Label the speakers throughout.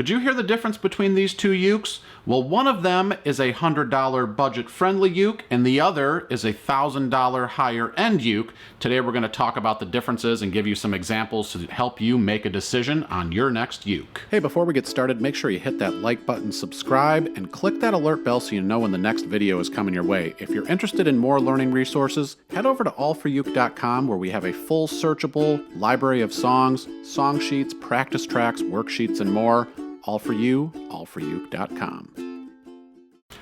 Speaker 1: Could you hear the difference between these two ukes? Well, one of them is a $100 budget-friendly uke, and the other is a $1,000 higher-end uke. Today we're going to talk about the differences and give you some examples to help you make a decision on your next uke. Hey, before we get started, make sure you hit that like button, subscribe, and click that alert bell so you know when the next video is coming your way. If you're interested in more learning resources, head over to AllForUke.com, where we have a full searchable library of songs, song sheets, practice tracks, worksheets, and more. All for you, AllForUke.com.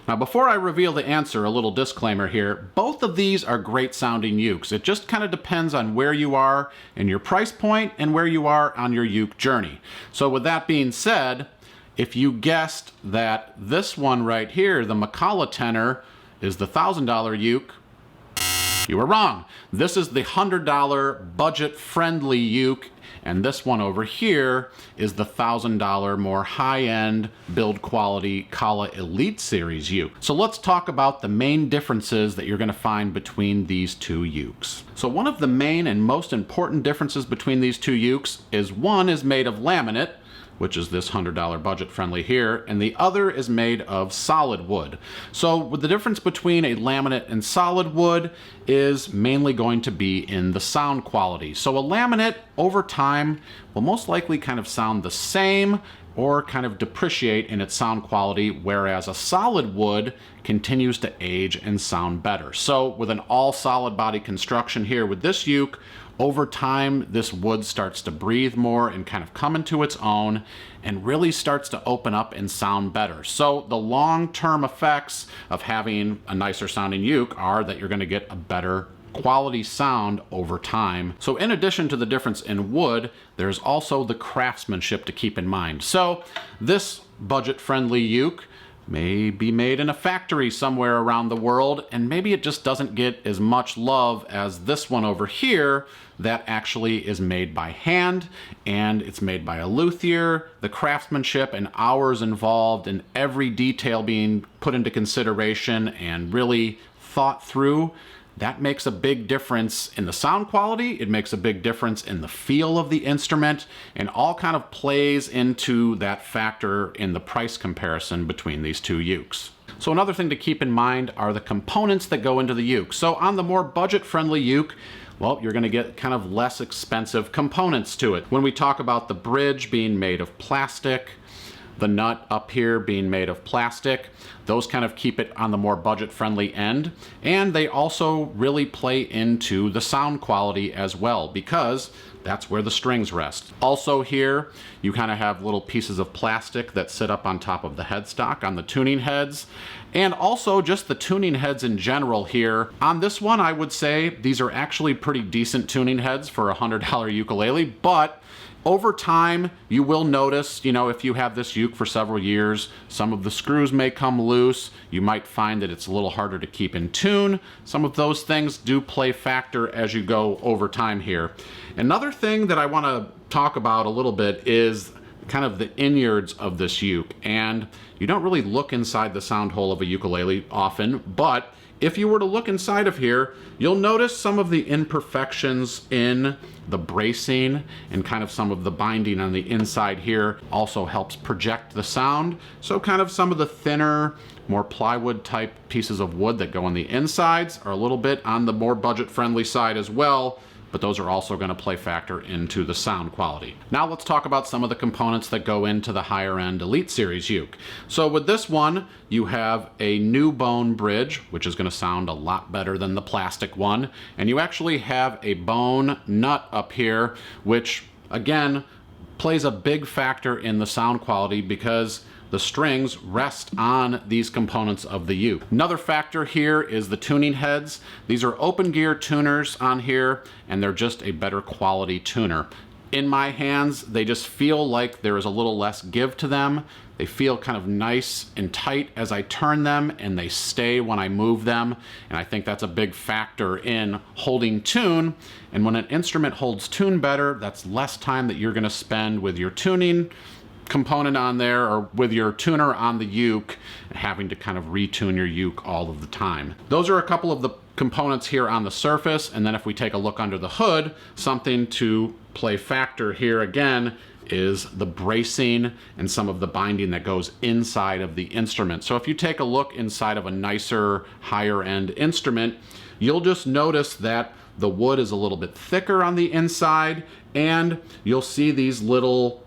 Speaker 1: Now, before I reveal the answer, a little disclaimer here. Both of these are great sounding ukes. It just kind of depends on where you are in your price point and where you are on your uke journey. So with that being said, if you guessed that this one right here, the Makala Tenor, is the $1,000 uke, you were wrong. This is the $100 budget-friendly uke, and this one over here is the $1,000 more high-end build quality Kala Elite Series uke. So let's talk about the main differences that you're going to find between these two ukes. So one of the main and most important differences between these two ukes is one is made of laminate, which is this $100 budget friendly here, and the other is made of solid wood. So with the difference between a laminate and solid wood is mainly going to be in the sound quality. So a laminate over time will most likely kind of sound the same or kind of depreciate in its sound quality, whereas a solid wood continues to age and sound better. So with an all solid body construction here with this uke, over time, this wood starts to breathe more and kind of come into its own and really starts to open up and sound better. So the long-term effects of having a nicer sounding uke are that you're going to get a better quality sound over time. So in addition to the difference in wood, there's also the craftsmanship to keep in mind. So this budget-friendly uke may be made in a factory somewhere around the world, and maybe it just doesn't get as much love as this one over here that actually is made by hand, and it's made by a luthier. The craftsmanship and hours involved and every detail being put into consideration and really thought through, that makes a big difference in the sound quality. It makes a big difference in the feel of the instrument, and all kind of plays into that factor in the price comparison between these two ukes. So another thing to keep in mind are the components that go into the uke. So on the more budget-friendly uke, well, you're going to get kind of less expensive components to it. When we talk about the bridge being made of plastic, the nut up here being made of plastic, those kind of keep it on the more budget-friendly end. And they also really play into the sound quality as well, because that's where the strings rest. Also here, you kind of have little pieces of plastic that sit up on top of the headstock on the tuning heads. And also just the tuning heads in general here. On this one, I would say these are actually pretty decent tuning heads for a $100 ukulele, but over time, you will notice, if you have this uke for several years, some of the screws may come loose. You might find that it's a little harder to keep in tune. Some of those things do play factor as you go over time here. Another thing that I want to talk about a little bit is kind of the innards of this uke. And you don't really look inside the sound hole of a ukulele often, but if you were to look inside of here, you'll notice some of the imperfections in the bracing and kind of some of the binding on the inside here also helps project the sound. So kind of some of the thinner, more plywood type pieces of wood that go on the insides are a little bit on the more budget-friendly side as well, but those are also going to play factor into the sound quality. Now let's talk about some of the components that go into the higher end Elite Series uke. So with this one, you have a new bone bridge, which is going to sound a lot better than the plastic one. And you actually have a bone nut up here, which again, plays a big factor in the sound quality because the strings rest on these components of the uke. Another factor here is the tuning heads. These are open gear tuners on here, and they're just a better quality tuner. In my hands, they just feel like there is a little less give to them. They feel kind of nice and tight as I turn them, and they stay when I move them. And I think that's a big factor in holding tune. And when an instrument holds tune better, that's less time that you're gonna spend with your tuning component on there or with your tuner on the uke, having to kind of retune your uke all of the time. Those are a couple of the components here on the surface, and then if we take a look under the hood, something to play factor here again is the bracing and some of the binding that goes inside of the instrument. So if you take a look inside of a nicer, higher end instrument, you'll just notice that the wood is a little bit thicker on the inside, and you'll see these little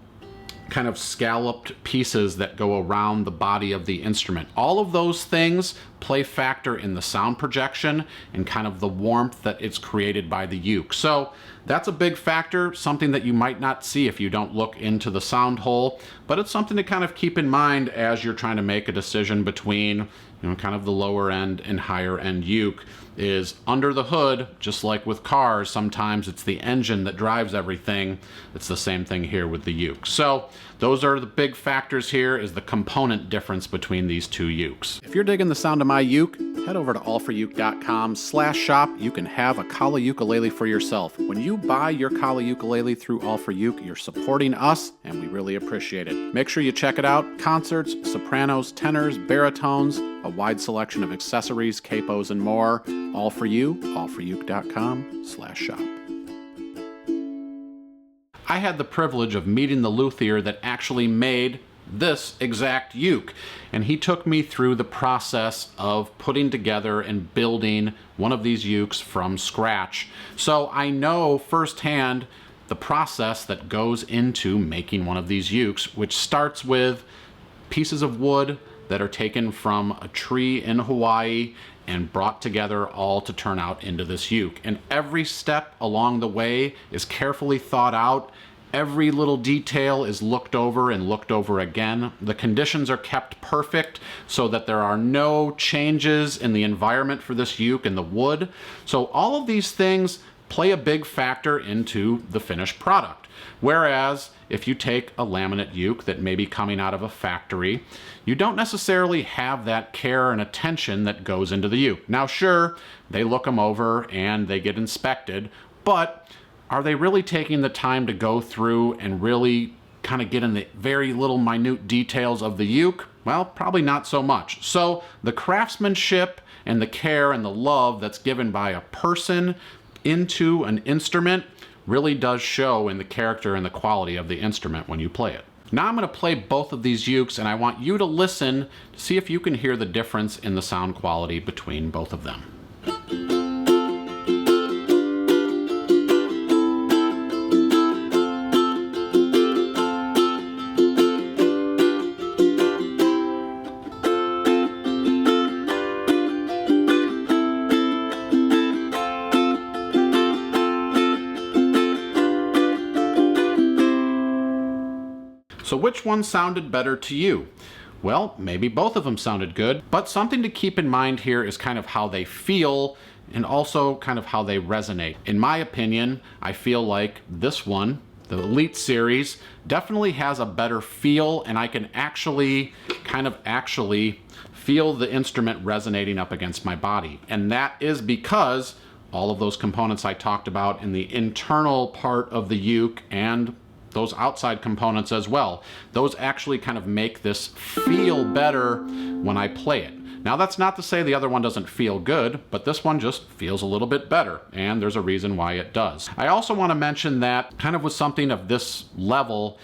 Speaker 1: kind of scalloped pieces that go around the body of the instrument. All of those things play factor in the sound projection and kind of the warmth that it's created by the uke. So that's a big factor, something that you might not see if you don't look into the sound hole, but it's something to kind of keep in mind as you're trying to make a decision between, kind of the lower end and higher end uke. Is under the hood, just like with cars, sometimes it's the engine that drives everything. It's the same thing here with the uke. So those are the big factors here, is the component difference between these two ukes. If you're digging the sound of my uke, head over to allforuke.com/shop. You can have a Kala ukulele for yourself. When you buy your Kala ukulele through AllForUke, you're supporting us, and we really appreciate it. Make sure you check it out. Concerts, sopranos, tenors, baritones, a wide selection of accessories, capos, and more. All for you, allforuke.com/shop. I had the privilege of meeting the luthier that actually made this exact uke, and he took me through the process of putting together and building one of these ukes from scratch. So I know firsthand the process that goes into making one of these ukes, which starts with pieces of wood that are taken from a tree in Hawaii and brought together all to turn out into this uke. And every step along the way is carefully thought out. Every little detail is looked over and looked over again. The conditions are kept perfect so that there are no changes in the environment for this uke and the wood. So all of these things play a big factor into the finished product. Whereas if you take a laminate uke that may be coming out of a factory, you don't necessarily have that care and attention that goes into the uke. Now sure, they look them over and they get inspected, but are they really taking the time to go through and really kind of get in the very little minute details of the uke? Well, probably not so much. So the craftsmanship and the care and the love that's given by a person into an instrument really does show in the character and the quality of the instrument when you play it. Now I'm going to play both of these ukes, and I want you to listen to see if you can hear the difference in the sound quality between both of them. So which one sounded better to you? Well, maybe both of them sounded good, but something to keep in mind here is kind of how they feel and also kind of how they resonate. In my opinion, I feel like this one, the Elite series, definitely has a better feel, and I can actually feel the instrument resonating up against my body. And that is because all of those components I talked about in the internal part of the uke and those outside components as well, those actually kind of make this feel better when I play it. Now that's not to say the other one doesn't feel good, but this one just feels a little bit better, and there's a reason why it does. I also want to mention that kind of with something of this level,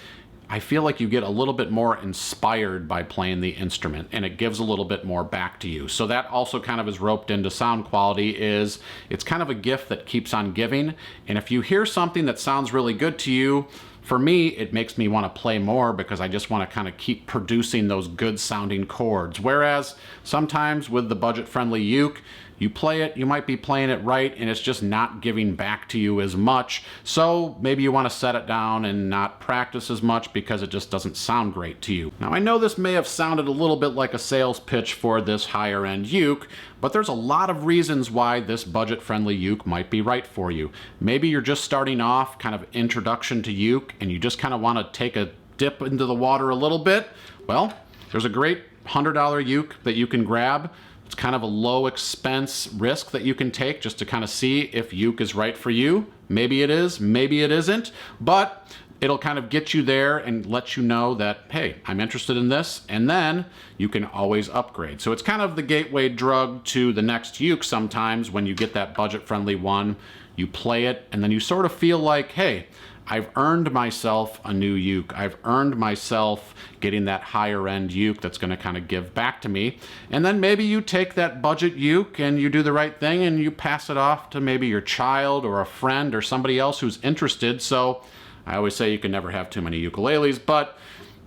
Speaker 1: I feel like you get a little bit more inspired by playing the instrument, and it gives a little bit more back to you. So that also kind of is roped into sound quality. Is it's kind of a gift that keeps on giving, and if you hear something that sounds really good to you, for me, it makes me want to play more because I just want to kind of keep producing those good sounding chords. Whereas sometimes with the budget-friendly uke, you play it, you might be playing it right, and it's just not giving back to you as much. So maybe you want to set it down and not practice as much because it just doesn't sound great to you. Now I know this may have sounded a little bit like a sales pitch for this higher end uke, but there's a lot of reasons why this budget-friendly uke might be right for you. Maybe you're just starting off, kind of introduction to uke, and you just kind of want to take a dip into the water a little bit. Well, there's a great $100 uke that you can grab. It's kind of a low expense risk that you can take just to kind of see if uke is right for you. Maybe it is, maybe it isn't, but It'll kind of get you there and let you know that, hey, I'm interested in this, and then you can always upgrade. So it's kind of the gateway drug to the next uke sometimes. When you get that budget-friendly one, you play it, and then you sort of feel like, hey, I've earned myself a new uke. I've earned myself getting that higher end uke that's gonna kind of give back to me. And then maybe you take that budget uke and you do the right thing and you pass it off to maybe your child or a friend or somebody else who's interested. So I always say you can never have too many ukuleles, but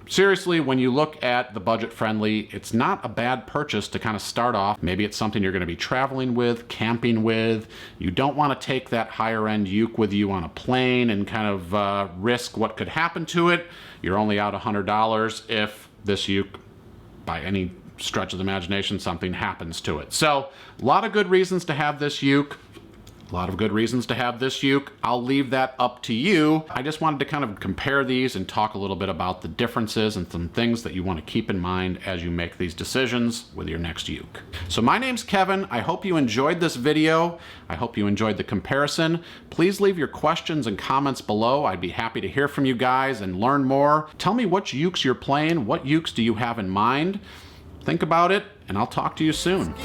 Speaker 1: seriously, when you look at the budget-friendly, it's not a bad purchase to kind of start off. Maybe it's something you're going to be traveling with, camping with. You don't want to take that higher-end uke with you on a plane and kind of risk what could happen to it. You're only out $100 if this uke, by any stretch of the imagination, something happens to it. So, a lot of good reasons to have this uke. A lot of good reasons to have this uke. I'll leave that up to you. I just wanted to kind of compare these and talk a little bit about the differences and some things that you want to keep in mind as you make these decisions with your next uke. So my name's Kevin. I hope you enjoyed this video. I hope you enjoyed the comparison. Please leave your questions and comments below. I'd be happy to hear from you guys and learn more. Tell me which ukes you're playing. What ukes do you have in mind? Think about it, and I'll talk to you soon.